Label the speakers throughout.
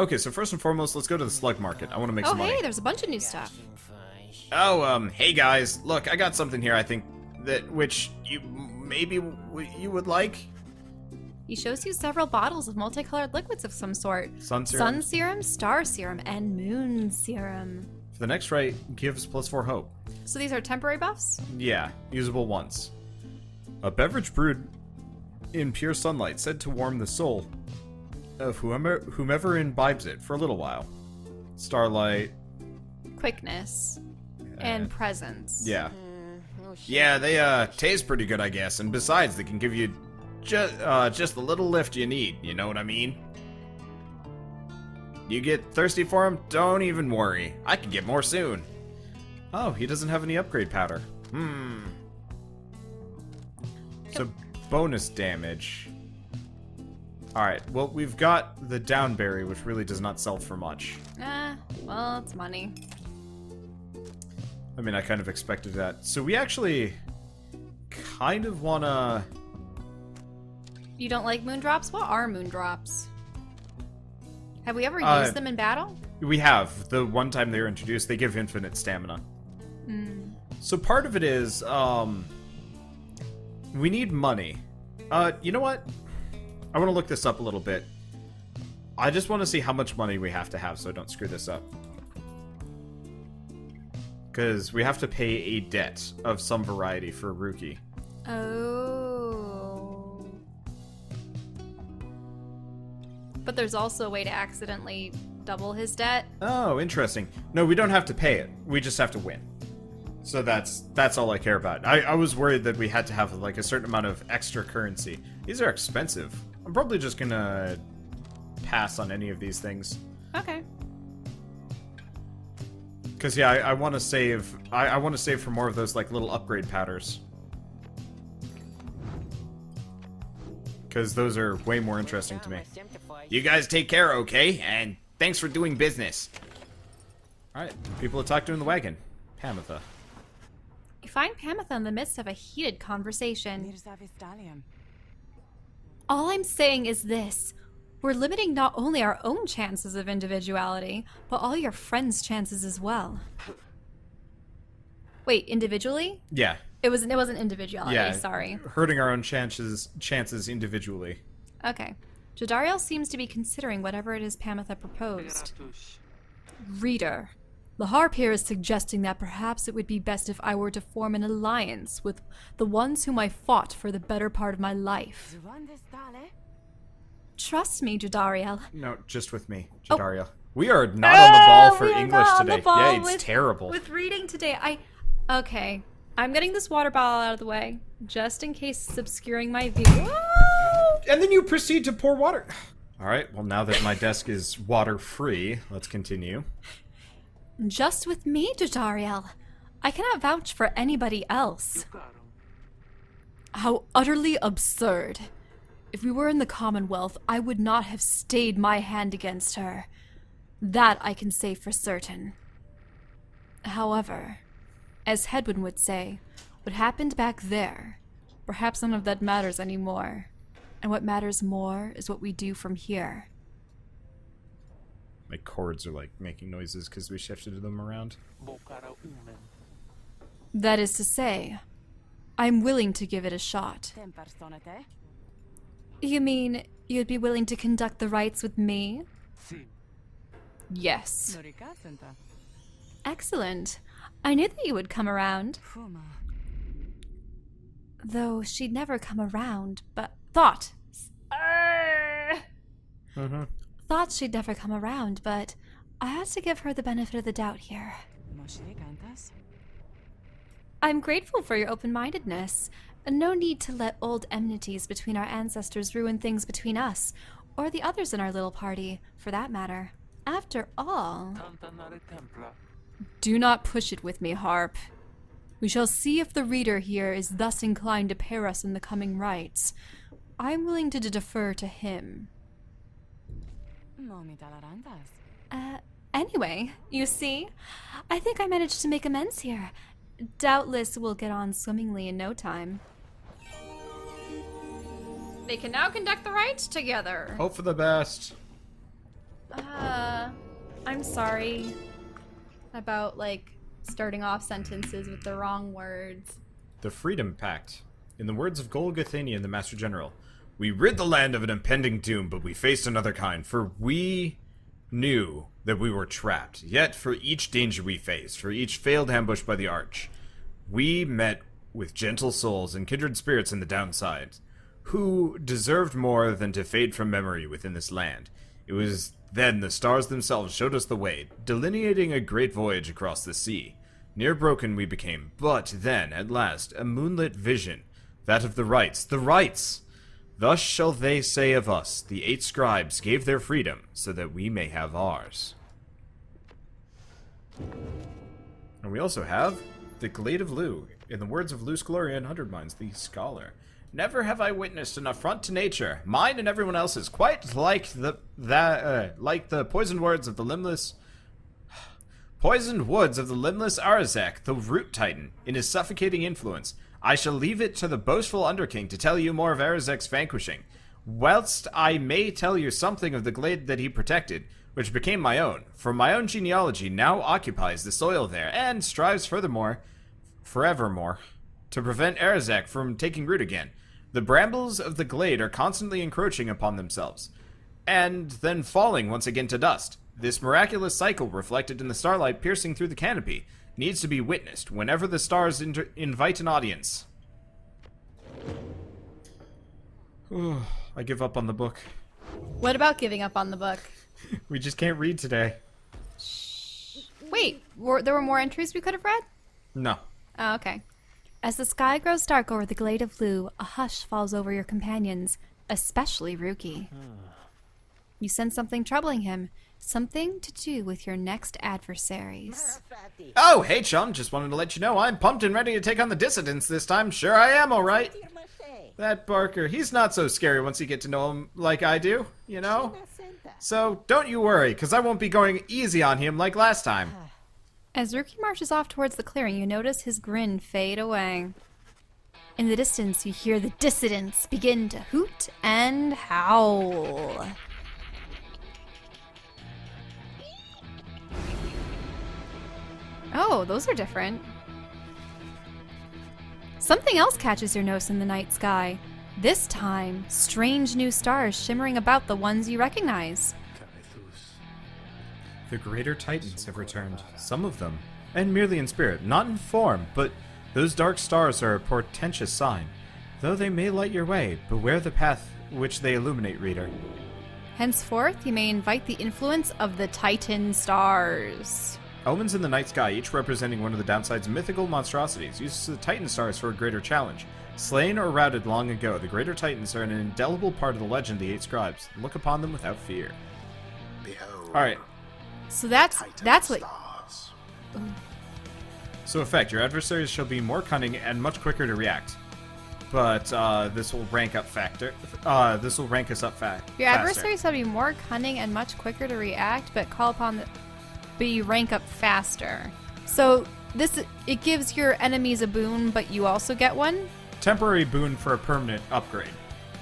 Speaker 1: Okay, so first and foremost, let's go to the slug market. I want to make
Speaker 2: Oh,
Speaker 1: some money.
Speaker 2: hey, there's a bunch of new stuff.
Speaker 1: Oh, hey guys, look, I got something here. I think which you you would like.
Speaker 2: He shows you several bottles of multicolored liquids of some sort.
Speaker 1: Sun serum.
Speaker 2: Sun serum, star serum, and moon serum.
Speaker 1: For the next rite, gives +4 hope.
Speaker 2: So these are temporary buffs?
Speaker 1: Yeah, usable once. A beverage brewed in pure sunlight, said to warm the soul of whomever imbibes it for a little while. Starlight.
Speaker 2: Quickness. And presence.
Speaker 1: Yeah. Yeah, they taste pretty good, I guess. And besides, they can give you just the little lift you need. You know what I mean? You get thirsty for them? Don't even worry. I can get more soon. Oh, he doesn't have any upgrade powder. So bonus damage. Alright, well, we've got the downberry, which really does not sell for much.
Speaker 2: Well, it's money.
Speaker 1: I mean, I kind of expected that. So we actually kind of want to...
Speaker 2: You don't like moondrops? What are moondrops? Have we ever used them in battle?
Speaker 1: We have. The one time they were introduced, they give infinite stamina. So part of it is, we need money. You know what? I want to look this up a little bit. I just want to see how much money we have to have so I don't screw this up. Because we have to pay a debt of some variety for a rookie.
Speaker 2: Oh. But there's also a way to accidentally double his debt.
Speaker 1: Oh, interesting. No, we don't have to pay it. We just have to win. So that's all I care about. I was worried that we had to have like a certain amount of extra currency. These are expensive. I'm probably just gonna pass on any of these things.
Speaker 2: Okay.
Speaker 1: Cause yeah, I want to save. I want to save for more of those like little upgrade powders. Cause those are way more interesting to me. You guys take care, okay? And thanks for doing business. All right, people to talk to in the wagon. Pamitha.
Speaker 2: You find Pamitha in the midst of a heated conversation. All I'm saying is this. We're limiting not only our own chances of individuality, but all your friends' chances as well. Wait, individually?
Speaker 1: Yeah.
Speaker 2: It wasn't individuality, sorry.
Speaker 1: Hurting our own chances individually.
Speaker 2: Okay. Jadariel seems to be considering whatever it is Pamitha proposed. Reader, the harp here is suggesting that perhaps it would be best if I were to form an alliance with the ones whom I fought for the better part of my life. Trust me, Jadariel.
Speaker 1: No, just with me, Jadariel. We are not on the ball for English today. Yeah, it's terrible.
Speaker 2: With reading today, okay. I'm getting this water bottle out of the way, just in case it's obscuring my view.
Speaker 1: And then you proceed to pour water. All right, well, now that my desk is water-free, let's continue.
Speaker 2: Just with me, Jadariel. I cannot vouch for anybody else. How utterly absurd. If we were in the Commonwealth, I would not have stayed my hand against her. That I can say for certain. However, as Hedwin would say, what happened back there, perhaps none of that matters anymore. And what matters more is what we do from here.
Speaker 1: My cords are like making noises because we shifted them around.
Speaker 2: That is to say, I'm willing to give it a shot. You mean you'd be willing to conduct the rites with me? Yes. Excellent. I knew that you would come around. Though she'd never come around, but thought. Thought she'd never come around, but I had to give her the benefit of the doubt here. I'm grateful for your open-mindedness. No need to let old enmities between our ancestors ruin things between us, or the others in our little party, for that matter. After all... Do not push it with me, Harp. We shall see if the reader here is thus inclined to pair us in the coming rites. I'm willing to defer to him. Anyway, you see, I think I managed to make amends here. Doubtless we'll get on swimmingly in no time. They can now conduct the rites together.
Speaker 1: Hope for the best.
Speaker 2: I'm sorry about, like, starting off sentences with the wrong words.
Speaker 1: The Freedom Pact. In the words of Golgothanian, the Master General, we rid the land of an impending doom, but we faced another kind, for we knew that we were trapped. Yet, for each danger we faced, for each failed ambush by the Arch, we met with gentle souls and kindred spirits in the downside, who deserved more than to fade from memory within this land. It was then the stars themselves showed us the way, delineating a great voyage across the sea. Near broken we became, but then, at last, a moonlit vision, that of the Rites. The Rites! Thus shall they say of us, the 8 scribes gave their freedom, so that we may have ours. And we also have the Glade of Lugh, in the words of Luce Gloria Hundredminds, the scholar. Never have I witnessed an affront to nature, mine and everyone else's, quite like the poisoned woods of the limbless Arazek, the root titan, in his suffocating influence. I shall leave it to the boastful Underking to tell you more of Arazek's vanquishing, whilst I may tell you something of the glade that he protected, which became my own, for my own genealogy now occupies the soil there, and strives forevermore, to prevent Arazek from taking root again. The brambles of the glade are constantly encroaching upon themselves, and then falling once again to dust. This miraculous cycle, reflected in the starlight piercing through the canopy, needs to be witnessed whenever the stars invite an audience. I give up on the book.
Speaker 2: What about giving up on the book?
Speaker 1: We just can't read today.
Speaker 2: Wait, there were more entries we could have read?
Speaker 1: No.
Speaker 2: Oh, okay. As the sky grows dark over the Glade of Lugh, a hush falls over your companions, especially Ruki. You sense something troubling him, something to do with your next adversaries.
Speaker 1: Oh, hey chum, just wanted to let you know I'm pumped and ready to take on the dissidents this time. Sure I am, alright. That Barker, he's not so scary once you get to know him like I do, you know? So don't you worry, because I won't be going easy on him like last time.
Speaker 2: As Ruki marches off towards the clearing, you notice his grin fade away. In the distance, you hear the dissidents begin to hoot and howl. Oh, those are different. Something else catches your nose in the night sky. This time, strange new stars shimmering about the ones you recognize.
Speaker 1: The greater titans have returned, some of them, and merely in spirit, not in form, but those dark stars are a portentous sign. Though they may light your way, beware the path which they illuminate, reader.
Speaker 2: Henceforth, you may invite the influence of the Titan stars.
Speaker 1: Omens in the night sky, each representing one of the downside's mythical monstrosities, uses the Titan stars for a greater challenge. Slain or routed long ago, the greater titans are an indelible part of the legend of the 8 scribes. Look upon them without fear. Alright.
Speaker 2: So that's what...
Speaker 1: So effect, your adversaries shall be more cunning and much quicker to react. But this will rank up this will rank us up faster.
Speaker 2: Your adversaries shall be more cunning and much quicker to react, but you rank up faster. So it gives your enemies a boon, but you also get one?
Speaker 1: Temporary boon for a permanent upgrade.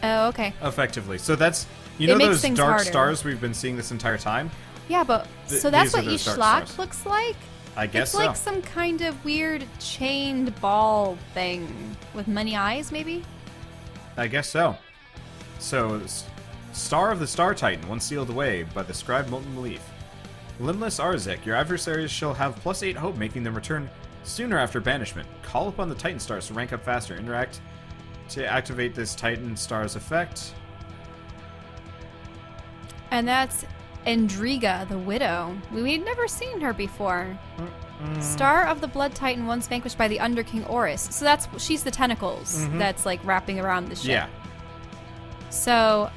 Speaker 2: Oh, okay.
Speaker 1: Effectively. So that's, you know those dark
Speaker 2: harder.
Speaker 1: Stars we've been seeing this entire time?
Speaker 2: Yeah, but so that's what each schlock
Speaker 1: stars.
Speaker 2: looks like?
Speaker 1: I guess
Speaker 2: it's like some kind of weird chained ball thing with many eyes, maybe?
Speaker 1: I guess so. So, Star of the Star Titan, once sealed away by the scribe Molten Leaf. Limbless Arzek, your adversaries shall have +8 hope, making them return sooner after banishment. Call upon the Titan Stars to rank up faster. Interact to activate this Titan Stars effect.
Speaker 2: And that's Endriga, the Widow. We'd never seen her before. Star of the Blood Titan, once vanquished by the Underking Oris. So she's the tentacles that's like wrapping around the ship.
Speaker 1: Yeah.
Speaker 2: So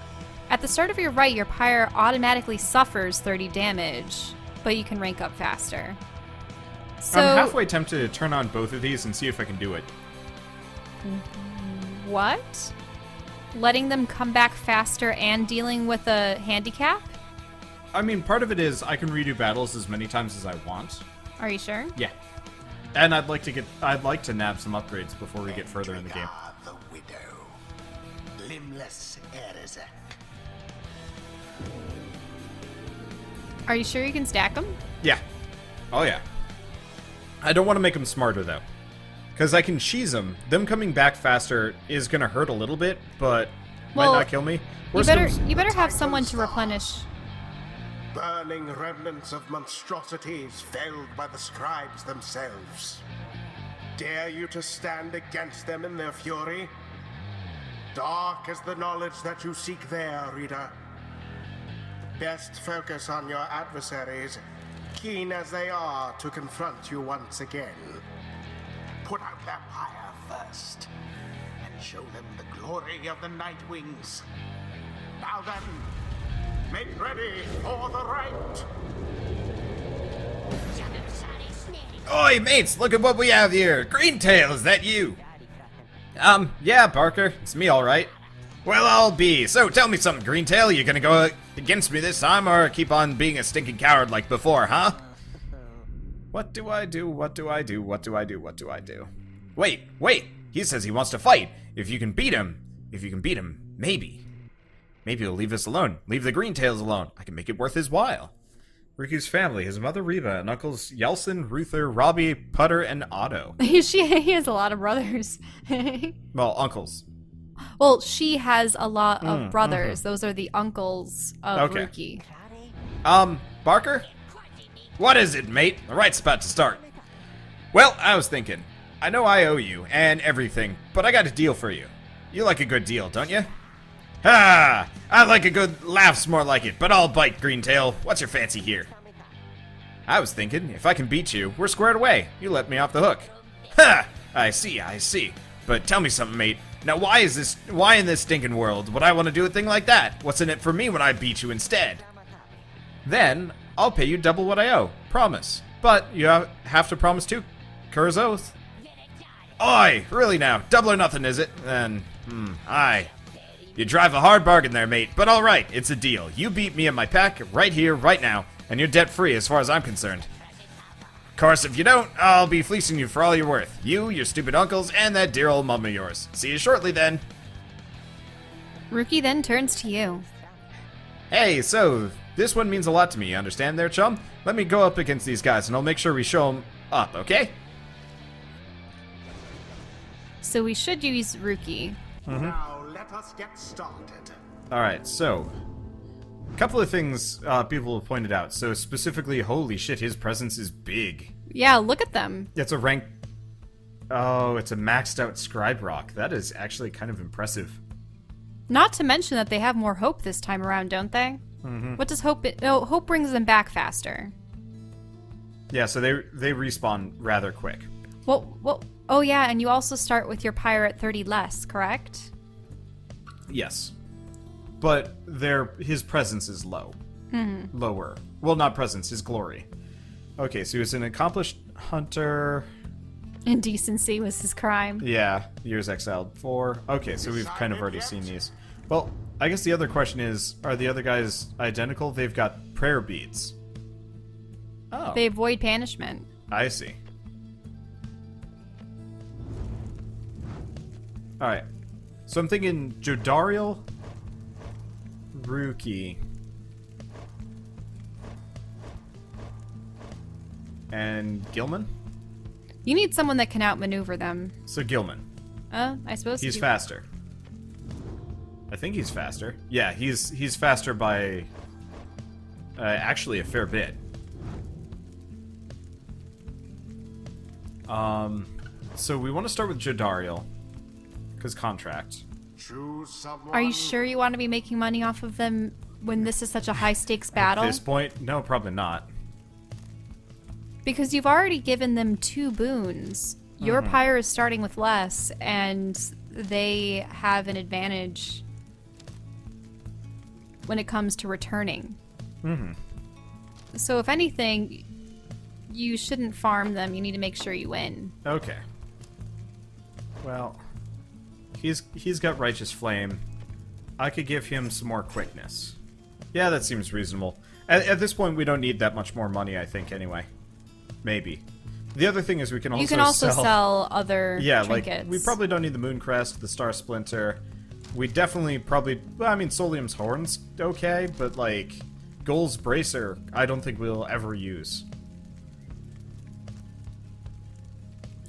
Speaker 2: at the start of your Rite, your Pyre automatically suffers 30 damage, but you can rank up faster. So
Speaker 1: I'm halfway tempted to turn on both of these and see if I can do it.
Speaker 2: What? Letting them come back faster and dealing with a handicap?
Speaker 1: I mean, part of it is I can redo battles as many times as I want.
Speaker 2: Are you sure?
Speaker 1: Yeah. And I'd like to nab some upgrades before we get further in the game.
Speaker 3: The Widow. Limbless Arazek.
Speaker 2: Are you sure you can stack them?
Speaker 1: Yeah. Oh, yeah. I don't want to make them smarter, though. Because I can cheese them. Them coming back faster is going to hurt a little bit, but might not kill me.
Speaker 2: You better have someone to replenish.
Speaker 3: Burning remnants of monstrosities felled by the scribes themselves. Dare you to stand against them in their fury? Dark is the knowledge that you seek there, reader. Best focus on your adversaries, keen as they are to confront you once again. Put out their pyre first, and show them the glory of the Night Wings. Now then, make ready for the Rite!
Speaker 1: Oi, mates, look at what we have here. Greentail, is that you? Yeah, Barker, it's me, alright. Well, I'll be. So, tell me something, Greentail. You gonna go against me this time, or keep on being a stinking coward like before, huh? What do I do? What do I do? What do I do? What do I do? Wait. He says he wants to fight. If you can beat him, maybe. Maybe he'll leave us alone. Leave the Greentails alone. I can make it worth his while. Riku's family, his mother Reba, and uncles Yelson, Ruther, Robbie, Putter, and Otto.
Speaker 2: He has a lot of brothers.
Speaker 1: Well, uncles.
Speaker 2: Well, she has a lot of brothers. Those are the uncles of Ruki.
Speaker 1: Barker? What is it, mate? The Rite's about to start. Well, I was thinking. I know I owe you, and everything, but I got a deal for you. You like a good deal, don't you? Ha! I like a good laugh's more like it, but I'll bite, Greentail. What's your fancy here? I was thinking, if I can beat you, we're squared away. You let me off the hook. Ha! I see. But tell me something, mate. Now, why in this stinking world would I want to do a thing like that? What's in it for me when I beat you instead? Then, I'll pay you double what I owe. Promise. But you have to promise too. Kerr's oath. Oi! Really now? Double or nothing, is it? Then, aye. You drive a hard bargain there, mate, but alright, it's a deal. You beat me and my pack right here, right now, and you're debt-free as far as I'm concerned. Of course, if you don't, I'll be fleecing you for all you're worth. You, your stupid uncles, and that dear old mum of yours. See you shortly, then.
Speaker 2: Ruki then turns to you.
Speaker 1: Hey, so, this one means a lot to me, you understand there, chum? Let me go up against these guys, and I'll make sure we show them up, okay?
Speaker 2: So we should use Ruki.
Speaker 3: Now let us get started.
Speaker 1: Alright, so, a couple of things people have pointed out. So specifically, holy shit, his presence is big.
Speaker 2: Yeah, look at them.
Speaker 1: It's a rank... Oh, it's a maxed out scribe rock. That is actually kind of impressive.
Speaker 2: Not to mention that they have more hope this time around, don't they? What does hope... hope brings them back faster.
Speaker 1: Yeah, so they respawn rather quick.
Speaker 2: Well, oh yeah, and you also start with your Pyre at 30 less, correct?
Speaker 1: Yes. But his presence is low. Lower. Well, not presence, his glory. Okay, so he was an accomplished hunter.
Speaker 2: Indecency was his crime.
Speaker 1: Yeah, years exiled 4. Okay, so we've kind of already seen these. Well, I guess the other question is, are the other guys identical? They've got prayer beads. Oh.
Speaker 2: They avoid punishment.
Speaker 1: I see. Alright. So I'm thinking Jodariel, Ruki, and Gilman?
Speaker 2: You need someone that can outmaneuver them.
Speaker 1: So Gilman.
Speaker 2: I suppose
Speaker 1: He's faster. I think he's faster. Yeah, he's faster by actually a fair bit. So we want to start with Jodariel. Because contract.
Speaker 3: Choose someone.
Speaker 2: Are you sure you want to be making money off of them when this is such a high-stakes battle?
Speaker 1: At this point, no, probably not.
Speaker 2: Because you've already given them 2 boons. Your Pyre is starting with less, and they have an advantage when it comes to returning. So if anything, you shouldn't farm them. You need to make sure you win.
Speaker 1: Okay. Well... He's got Righteous Flame. I could give him some more quickness. Yeah, that seems reasonable. At this point, we don't need that much more money, I think, anyway. Maybe. The other thing is we can also
Speaker 2: You can also sell other trinkets.
Speaker 1: Like, we probably don't need the Moon Crest, the Star Splinter. We definitely probably... Well, I mean, Solium's Horn's okay, but, like... Gull's Bracer, I don't think we'll ever use.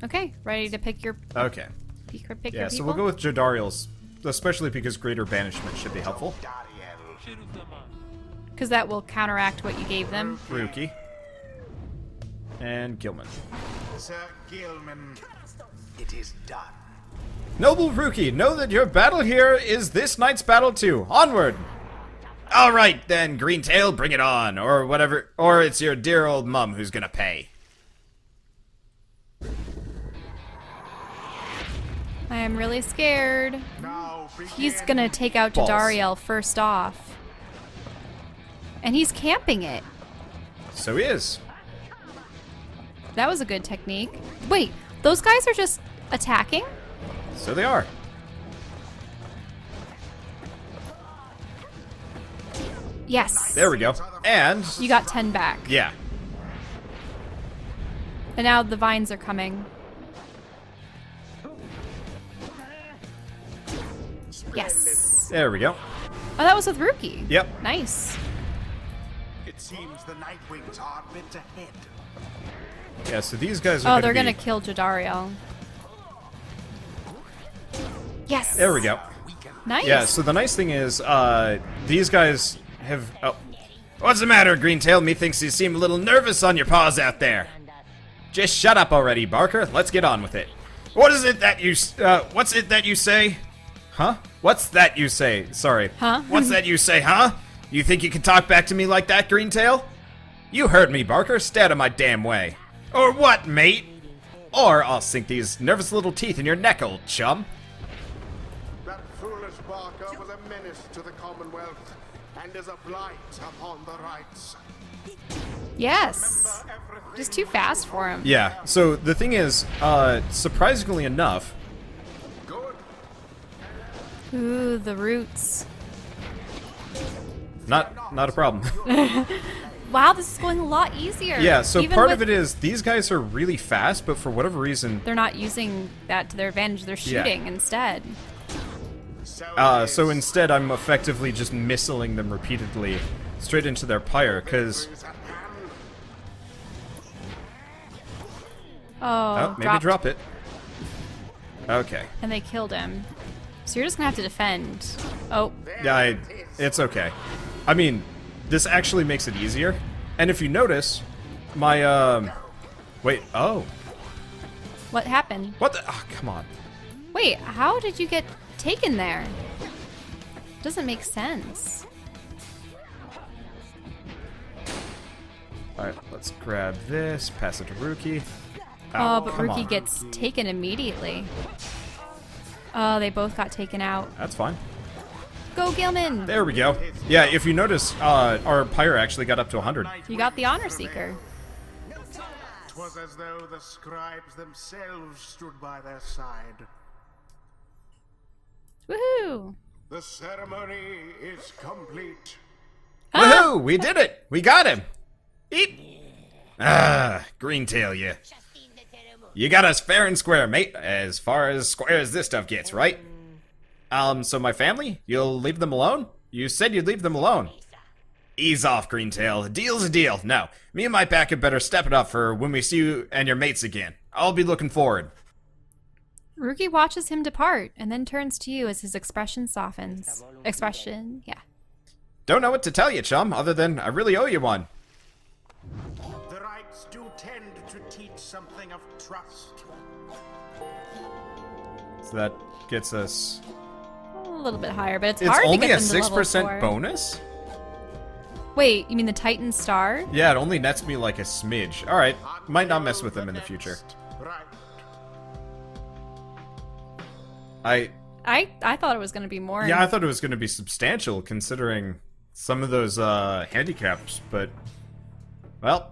Speaker 2: Okay, ready to pick your
Speaker 1: Okay.
Speaker 2: pick your
Speaker 1: Yeah, so
Speaker 2: people?
Speaker 1: we'll go with Jodariel's, especially because Greater Banishment should be helpful.
Speaker 2: Because that will counteract what you gave them.
Speaker 1: Ruki. And Gilman.
Speaker 3: Sir Gilman, it is done.
Speaker 1: Noble Ruki, know that your battle here is this night's battle too. Onward! Alright then, Greentail, bring it on. Or whatever. Or it's your dear old mum who's gonna pay.
Speaker 2: I am really scared.
Speaker 3: Now
Speaker 2: He's
Speaker 3: begin.
Speaker 2: gonna take out
Speaker 1: Balls.
Speaker 2: Jodariel first off. And he's camping it.
Speaker 1: So he is.
Speaker 2: That was a good technique. Wait, those guys are just attacking?
Speaker 1: So they are.
Speaker 2: Yes.
Speaker 1: There we go. And...
Speaker 2: You got 10 back.
Speaker 1: yeah.
Speaker 2: And now the vines are coming. Yes.
Speaker 1: There we go.
Speaker 2: Oh, that was with Ruki.
Speaker 1: Yep.
Speaker 2: Nice.
Speaker 3: It seems the Nightwings are a bit ahead.
Speaker 1: Yeah, so these guys are
Speaker 2: Oh, they're
Speaker 1: gonna
Speaker 2: gonna kill Jodariel. Yes.
Speaker 1: There we go.
Speaker 2: Nice.
Speaker 1: Yeah, so the nice thing is, these guys have... Oh. What's the matter, Greentail? Methinks you seem a little nervous on your paws out there. Just shut up already, Barker. Let's get on with it. What is it that you... what's it that you say? Huh? What's that you say? Sorry.
Speaker 2: Huh?
Speaker 1: What's that you say, huh? You think you can talk back to me like that, Greentail? You heard me, Barker. Stay out of my damn way. Or what, mate? Or I'll sink these nervous little teeth in your neck, old chum.
Speaker 3: That foolish Barker was a menace to the Commonwealth and is a blight upon the rights.
Speaker 2: Yes. Just too fast for him.
Speaker 1: Yeah, so the thing is, surprisingly enough...
Speaker 3: Good.
Speaker 2: Ooh, the roots.
Speaker 1: Not a problem.
Speaker 2: Wow, this is going a lot easier.
Speaker 1: Yeah, so
Speaker 2: Even
Speaker 1: part
Speaker 2: with-
Speaker 1: of it is these guys are really fast, but for whatever reason...
Speaker 2: They're not using that to their advantage. They're
Speaker 1: Yeah.
Speaker 2: shooting instead.
Speaker 1: So instead I'm effectively just missiling them repeatedly straight into their pyre, because...
Speaker 2: Oh,
Speaker 1: Oh, maybe drop it. Okay.
Speaker 2: And they killed him. So you're just gonna have to defend. Oh,
Speaker 1: Yeah, it's okay. I mean, this actually makes it easier. And if you notice, my, wait, oh.
Speaker 2: what happened?
Speaker 1: What the? Oh, come on.
Speaker 2: Wait, how did you get taken there? Doesn't make sense.
Speaker 1: Alright, let's grab this, pass it to Ruki.
Speaker 2: Oh, but
Speaker 1: come
Speaker 2: Ruki
Speaker 1: on.
Speaker 2: gets taken immediately. Oh, they both got taken out.
Speaker 1: That's fine.
Speaker 2: Go, Gilman!
Speaker 1: There we go. Yeah, if you notice, our pyre actually got up to 100.
Speaker 2: You got the Honor Seeker.
Speaker 3: 'Twas as though the scribes themselves stood by their side.
Speaker 2: Woohoo!
Speaker 3: The ceremony is complete.
Speaker 1: Woohoo! We did it! We got him! Eat! Ah, Greentail, you. You got us fair and square, mate. As far as square as this stuff gets, right? So my family? You'll leave them alone? You said you'd leave them alone. Ease off, Greentail. A deal's a deal. No, me and my pack had better step it up for when we see you and your mates again. I'll be looking forward.
Speaker 2: Ruki watches him depart and then turns to you as his expression softens. Expression, yeah.
Speaker 1: Don't know what to tell you, chum, other than I really owe you one.
Speaker 3: The rites do tend to teach something of trust.
Speaker 1: So that gets us...
Speaker 2: A little bit higher, but it's
Speaker 1: It's
Speaker 2: hard to
Speaker 1: only
Speaker 2: get
Speaker 1: a
Speaker 2: them to level
Speaker 1: 6%
Speaker 2: 4.
Speaker 1: bonus?
Speaker 2: Wait, you mean the Titan Star?
Speaker 1: Yeah, it only nets me like a smidge. Alright, might not mess with them in the future.
Speaker 3: Right.
Speaker 2: I thought it was going to be more.
Speaker 1: Yeah, I thought it was going to be substantial considering some of those handicaps, but... Well,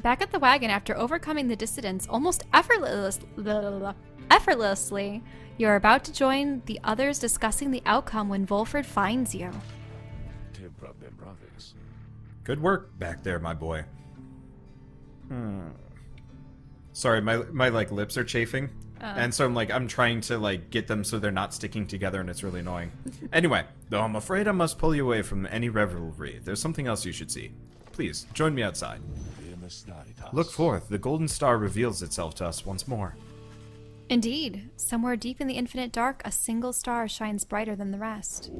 Speaker 2: Back at the wagon after overcoming the dissidents almost effortlessly, you're about to join the others discussing the outcome when Volfred finds you.
Speaker 1: good work back there, my boy. Sorry, my like lips are chafing. And so I'm trying to, get them so they're not sticking together, and it's really annoying. Anyway, though I'm afraid I must pull you away from any revelry, there's something else you should see. Please, join me outside. Look forth, the golden star reveals itself to us once more.
Speaker 2: Indeed, somewhere deep in the infinite dark, a single star shines brighter than the rest.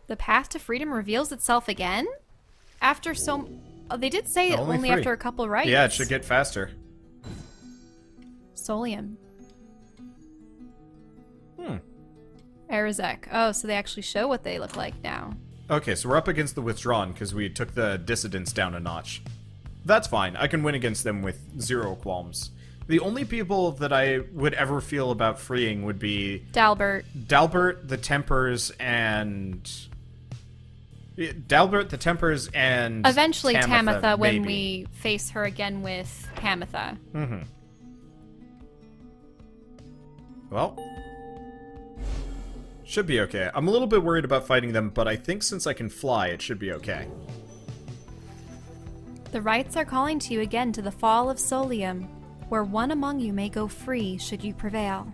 Speaker 2: The path to freedom reveals itself again? After so... Oh, they did say only
Speaker 1: 3.
Speaker 2: after a couple rites.
Speaker 1: Yeah, it should get faster.
Speaker 2: Solium. Arazek. Oh, so they actually show what they look like now.
Speaker 1: Okay, so we're up against the Withdrawn, because we took the Dissidents down a notch. That's fine. I can win against them with 0 qualms. The only people that I would ever feel about freeing would be... Dalbert, the Tempers, and...
Speaker 2: Eventually Tamitha when
Speaker 1: maybe.
Speaker 2: we face her again with Tamitha.
Speaker 1: Mm-hmm. Well... should be okay. I'm a little bit worried about fighting them, but I think since I can fly, it should be okay.
Speaker 2: The rites are calling to you again to the fall of Solium, where one among you may go free should you prevail.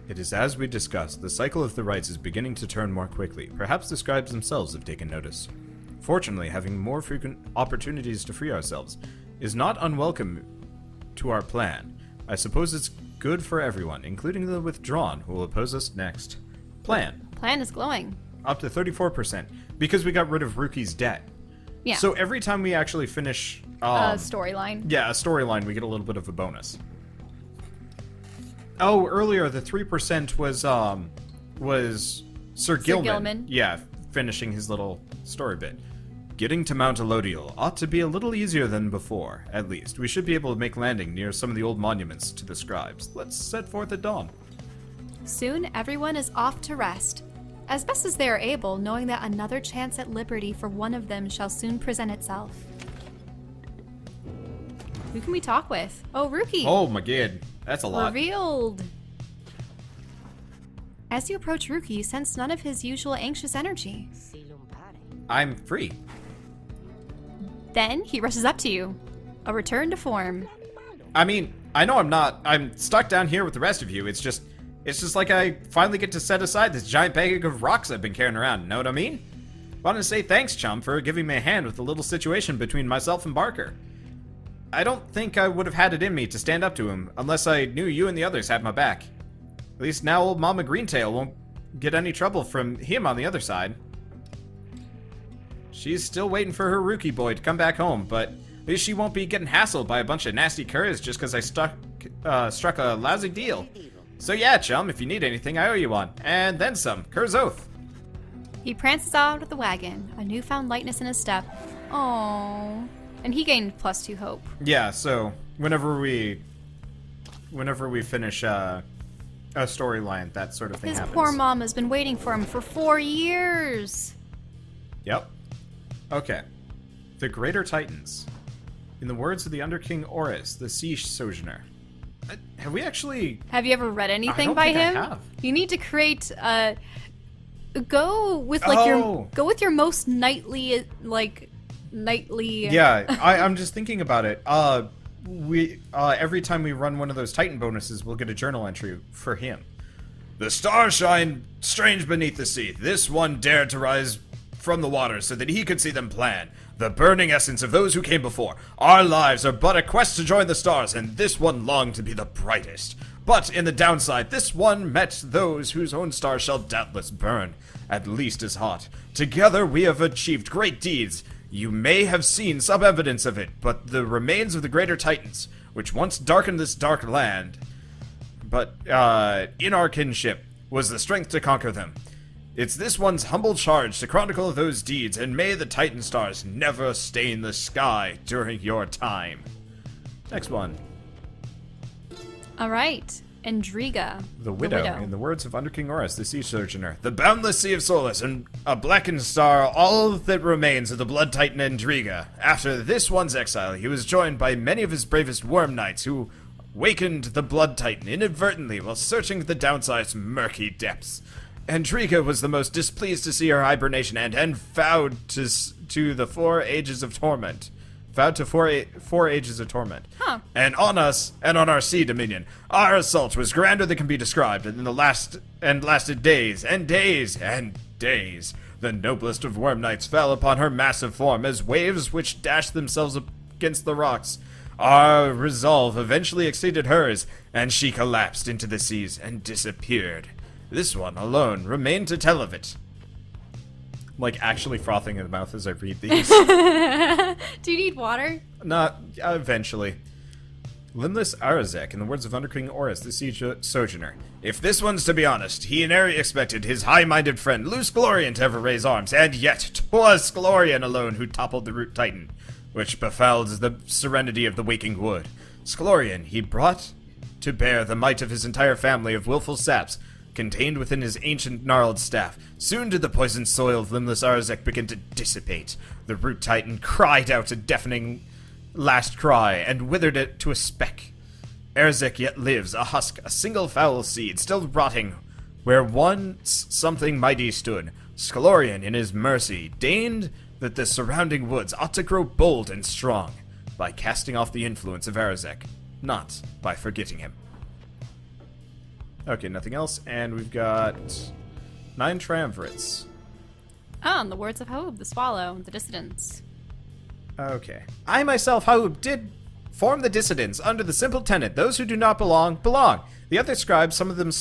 Speaker 1: It is as we discussed, the cycle of the rites is beginning to turn more quickly. Perhaps the scribes themselves have taken notice. Fortunately, having more frequent opportunities to free ourselves is not unwelcome to our plan. I suppose it's good for everyone, including the Withdrawn, who will oppose us next. Plan
Speaker 2: is glowing.
Speaker 1: up to 34%, because we got rid of Ruki's debt.
Speaker 2: Yeah.
Speaker 1: So every time we actually finish...
Speaker 2: storyline.
Speaker 1: Yeah, a storyline, we get a little bit of a bonus. Oh, earlier, the 3% was Sir Gilman. Yeah, finishing his little story bit. Getting to Mount Elodial ought to be a little easier than before, at least. We should be able to make landing near some of the old monuments to the scribes. Let's set forth at dawn.
Speaker 2: Soon, everyone is off to rest, as best as they are able, knowing that another chance at liberty for one of them shall soon present itself. Who can we talk with? Oh, Ruki!
Speaker 1: Oh my god, that's a lot.
Speaker 2: Revealed! As you approach Ruki, you sense none of his usual anxious energy.
Speaker 1: I'm free.
Speaker 2: Then, he rushes up to you. A return to form.
Speaker 1: I mean, I know I'm not. I'm stuck down here with the rest of you. It's just like I finally get to set aside this giant bag of rocks I've been carrying around. Know what I mean? Wanted to say thanks, chum, for giving me a hand with the little situation between myself and Barker. I don't think I would have had it in me to stand up to him unless I knew you and the others had my back. At least now old Mama Greentail won't get any trouble from him on the other side. She's still waiting for her Rookie boy to come back home, but at least she won't be getting hassled by a bunch of nasty curs just because I struck a lousy deal. So yeah, chum, if you need anything, I owe you one. And then some. Cur's oath.
Speaker 2: He prances out of the wagon, a newfound lightness in his step. Aww. And he gained +2 hope.
Speaker 1: Yeah, so whenever we finish a storyline, that sort of thing happens.
Speaker 2: His poor mom has been waiting for him for 4 years.
Speaker 1: Yep. Okay. The Greater Titans. In the words of the Underking Oris, the Sea Sojourner. Have we actually...
Speaker 2: Have you ever read anything
Speaker 1: I don't
Speaker 2: by
Speaker 1: think
Speaker 2: him?
Speaker 1: I have.
Speaker 2: You need to create go with your most knightly
Speaker 1: Yeah, I'm just thinking about it. Every time we run one of those Titan bonuses, we'll get a journal entry for him. The stars shine strange beneath the sea. This one dared to rise from the water so that he could see them plan. The burning essence of those who came before. Our lives are but a quest to join the stars, and this one longed to be the brightest. But in the downside, this one met those whose own stars shall doubtless burn, at least as hot. Together we have achieved great deeds. You may have seen some evidence of it, but the remains of the Greater Titans, which once darkened this dark land, but in our kinship, was the strength to conquer them. It's this one's humble charge to chronicle those deeds, and may the Titan stars never stain the sky during your time. Next one.
Speaker 2: All right. Endriga.
Speaker 1: The widow, in the words of Underking Oris, the Sea Sojourner. The boundless sea of Solace, and a blackened star, all that remains of the Blood Titan Endriga. After this one's exile, he was joined by many of his bravest Worm Knights, who wakened the Blood Titan inadvertently while searching the downside's murky depths. Endriga was the most displeased to see her hibernation end, and vowed to the 4 ages of torment. vowed to four ages of torment.
Speaker 2: Huh.
Speaker 1: And on us, and on our sea dominion, our assault was grander than can be described, and lasted days, and days, and days. The noblest of worm knights fell upon her massive form as waves which dashed themselves against the rocks. Our resolve eventually exceeded hers, and she collapsed into the seas and disappeared. This one alone remained to tell of it. Like, actually frothing in the mouth as I read these.
Speaker 2: Do you need water?
Speaker 1: Not eventually. Limbless Arazek, in the words of Underking Oris, the siege sojourner. If this one's to be honest, he nary expected his high-minded friend Luce Glorian to ever raise arms, and yet 'twas Glorian alone who toppled the Root Titan, which befouled the serenity of the waking wood. Sklorian he brought to bear the might of his entire family of willful saps, contained within his ancient gnarled staff. Soon did the poisoned soil of Limbless Arazek begin to dissipate. The Root Titan cried out a deafening last cry, and withered it to a speck. Arazek yet lives, a husk, a single foul seed, still rotting, where once something mighty stood. Sklorian, in his mercy, deigned that the surrounding woods ought to grow bold and strong, by casting off the influence of Arazek, not by forgetting him. Okay, nothing else, and we've got 9 triumvirates.
Speaker 2: Oh, in the words of Hope, the Swallow, the Dissidents.
Speaker 1: Okay. I myself, Haub, did form the dissidents under the simple tenet, those who do not belong, belong. The other scribes, some of them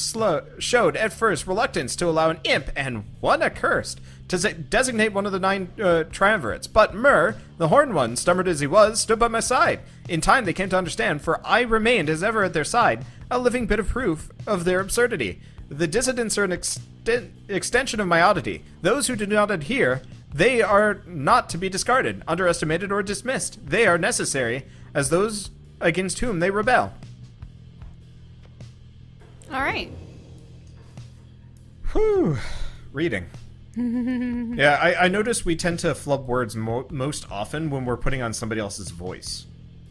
Speaker 1: showed at first reluctance to allow an imp, and one accursed, to designate one of the 9 triumvirates. But Myrrh, the horned one, stubborn as he was, stood by my side. In time they came to understand, for I remained as ever at their side, a living bit of proof of their absurdity. The dissidents are an extension of my oddity. Those who do not adhere, they are not to be discarded, underestimated, or dismissed. They are necessary as those against whom they rebel.
Speaker 2: All right.
Speaker 1: Whew. Reading. Yeah, I notice we tend to flub words most often when we're putting on somebody else's voice.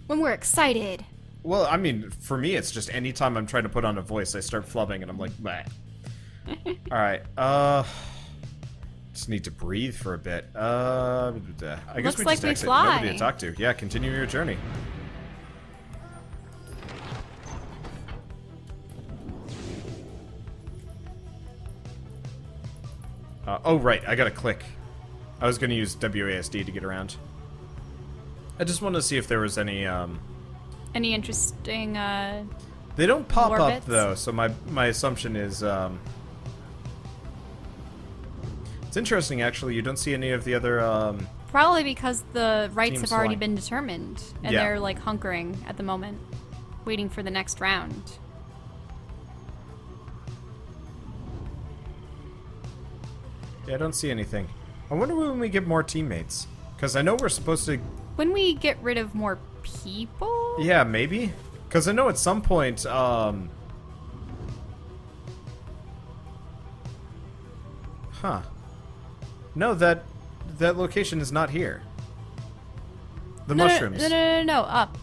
Speaker 2: When we're excited.
Speaker 1: Well, I mean, for me, it's just anytime I'm trying to put on a voice, I start flubbing, and I'm like, bah. Alright, just need to breathe for a bit. I guess
Speaker 2: Looks
Speaker 1: we
Speaker 2: like
Speaker 1: just
Speaker 2: we
Speaker 1: exit.
Speaker 2: fly.
Speaker 1: Nobody to talk to. Yeah, continue your journey. Oh, right, I gotta click. I was gonna use WASD to get around. I just wanted to see if there was any,
Speaker 2: Any interesting,
Speaker 1: They don't pop up,
Speaker 2: Warbots?
Speaker 1: though, so my assumption is, It's interesting, actually, you don't see any of the other,
Speaker 2: Probably because the rights
Speaker 1: Team
Speaker 2: have already
Speaker 1: Slime.
Speaker 2: been determined, and
Speaker 1: Yeah.
Speaker 2: they're like hunkering at the moment, waiting for the next round.
Speaker 1: Yeah, I don't see anything. I wonder when we get more teammates. Because I know we're supposed to...
Speaker 2: When we get rid of more people?
Speaker 1: Yeah, maybe? Because I know at some point, Huh. No, that location is not here. The
Speaker 2: No,
Speaker 1: mushrooms.
Speaker 2: No, up.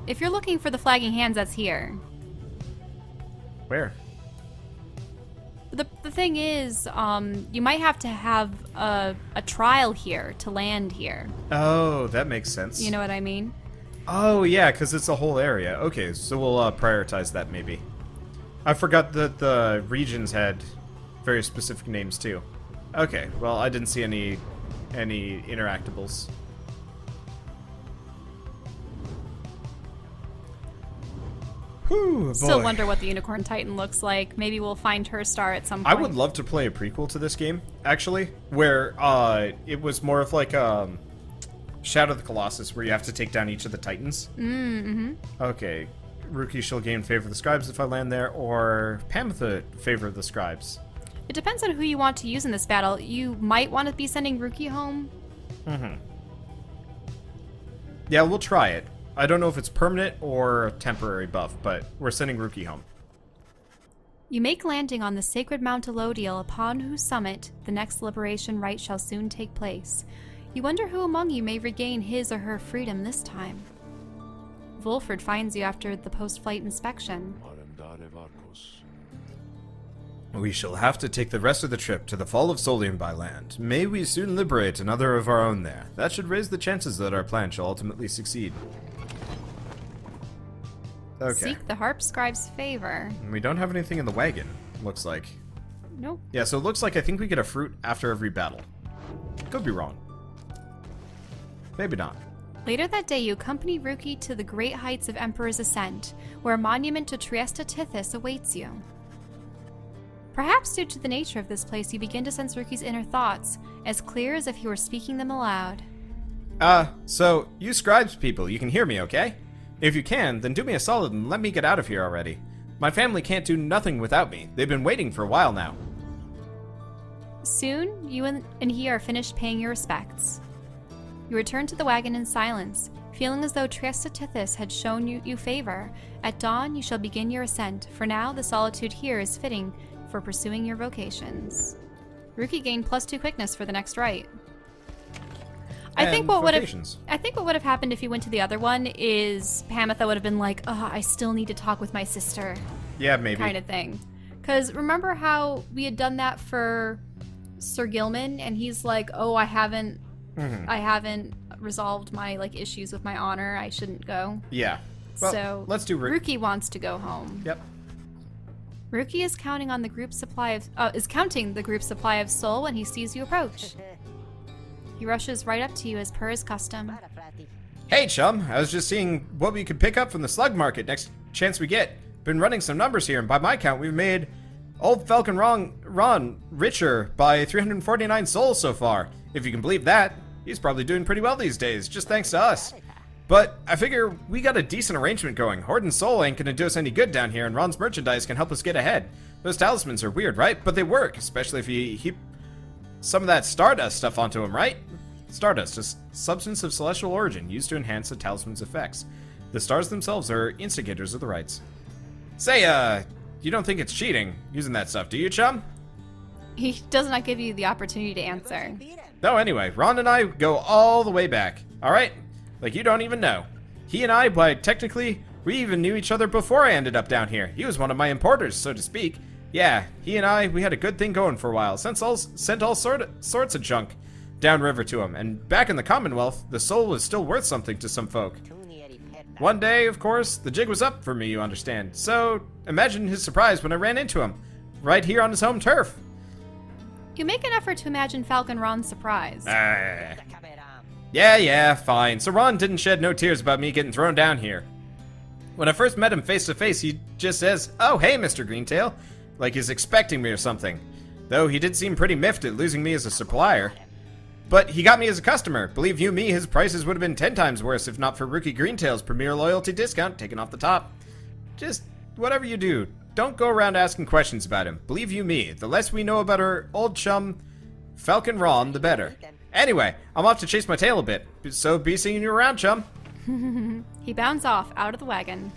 Speaker 2: If you're looking for the flagging hands, that's here.
Speaker 1: Where?
Speaker 2: The thing is, you might have to have a trial here to land here.
Speaker 1: Oh, that makes sense.
Speaker 2: You know what I mean?
Speaker 1: Oh, yeah, because it's a whole area. Okay, so we'll prioritize that, maybe. I forgot that the regions had very specific names, too. Okay, well, I didn't see any interactables. Whew,
Speaker 2: Still
Speaker 1: boy.
Speaker 2: wonder what the Unicorn Titan looks like. Maybe we'll find her star at some
Speaker 1: I
Speaker 2: point.
Speaker 1: would love to play a prequel to this game, actually, where it was more of like Shadow of the Colossus, where you have to take down each of the Titans.
Speaker 2: Mm-hmm.
Speaker 1: Okay, Rookie shall gain favor of the scribes if I land there, or Pamitha favor of the scribes.
Speaker 2: It depends on who you want to use in this battle. You might want to be sending Rookie home.
Speaker 1: Mm-hmm. Yeah, we'll try it. I don't know if it's permanent or a temporary buff, but we're sending Rookie home.
Speaker 2: You make landing on the sacred Mount Elodiel, upon whose summit the next liberation rite shall soon take place. You wonder who among you may regain his or her freedom this time. Volford finds you after the post-flight inspection.
Speaker 1: We shall have to take the rest of the trip to the Fall of Solium by land. May we soon liberate another of our own there. That should raise the chances that our plan shall ultimately succeed. Okay.
Speaker 2: Seek the harp scribe's favor.
Speaker 1: We don't have anything in the wagon, looks like.
Speaker 2: Nope.
Speaker 1: Yeah, so it looks like I think we get a fruit after every battle. Could be wrong. Maybe not.
Speaker 2: Later that day, you accompany Ruki to the great heights of Emperor's Ascent, where a monument to Triesta Tithys awaits you. Perhaps due to the nature of this place, you begin to sense Ruki's inner thoughts, as clear as if he were speaking them aloud.
Speaker 1: So, you scribes people, you can hear me, okay? If you can, then do me a solid and let me get out of here already. My family can't do nothing without me. They've been waiting for a while now.
Speaker 2: Soon, you and he are finished paying your respects. You return to the wagon in silence, feeling as though Triesta Tithys had shown you favor. At dawn, you shall begin your ascent. For now, the solitude here is fitting for pursuing your vocations. Ruki gained +2 quickness for the next rite. I think what would have happened if you went to the other one is Pamitha would have been like, "Oh, I still need to talk with my sister."
Speaker 1: Yeah, maybe.
Speaker 2: Kind of thing. Because remember how we had done that for Sir Gilman, and he's like, "Oh, I haven't resolved my issues with my honor. I shouldn't go."
Speaker 1: Yeah. Well,
Speaker 2: so
Speaker 1: let's do
Speaker 2: Ruki wants to go home.
Speaker 1: Yep.
Speaker 2: Ruki is counting the group's supply of soul when he sees you approach. He rushes right up to you as per his custom.
Speaker 1: Hey, chum. I was just seeing what we could pick up from the slug market next chance we get. Been running some numbers here, and by my count, we've made old Falcon Ron richer by 349 souls so far. If you can believe that, he's probably doing pretty well these days, just thanks to us. But I figure we got a decent arrangement going. Hoarding soul ain't gonna do us any good down here, and Ron's merchandise can help us get ahead. Those talismans are weird, right? But they work, especially if you heap some of that stardust stuff onto them, right? Stardust, a substance of celestial origin used to enhance the talisman's effects. The stars themselves are instigators of the rites. Say, you don't think it's cheating using that stuff, do you, chum?
Speaker 2: He does not give you the opportunity to answer.
Speaker 1: No, anyway, Ron and I go all the way back, alright? Like you don't even know. He and I, technically, we even knew each other before I ended up down here. He was one of my importers, so to speak. Yeah, he and I, we had a good thing going for a while. Sent all sorts of junk downriver to him, and back in the Commonwealth, the soul was still worth something to some folk. One day, of course, the jig was up for me, you understand. So, imagine his surprise when I ran into him, right here on his home turf.
Speaker 2: You make an effort to imagine Falcon Ron's surprise.
Speaker 1: Yeah, fine. So Ron didn't shed no tears about me getting thrown down here. When I first met him face to face, he just says, "Oh, hey, Mr. Greentail," like he's expecting me or something. Though he did seem pretty miffed at losing me as a supplier. But he got me as a customer. Believe you me, his prices would have been 10 times worse if not for Rookie Greentail's premier loyalty discount taken off the top. Just whatever you do, don't go around asking questions about him. Believe you me, the less we know about our old chum, Falcon Ron, the better. Anyway, I'm off to chase my tail a bit, so be seeing you around, chum.
Speaker 2: He bounds off out of the wagon.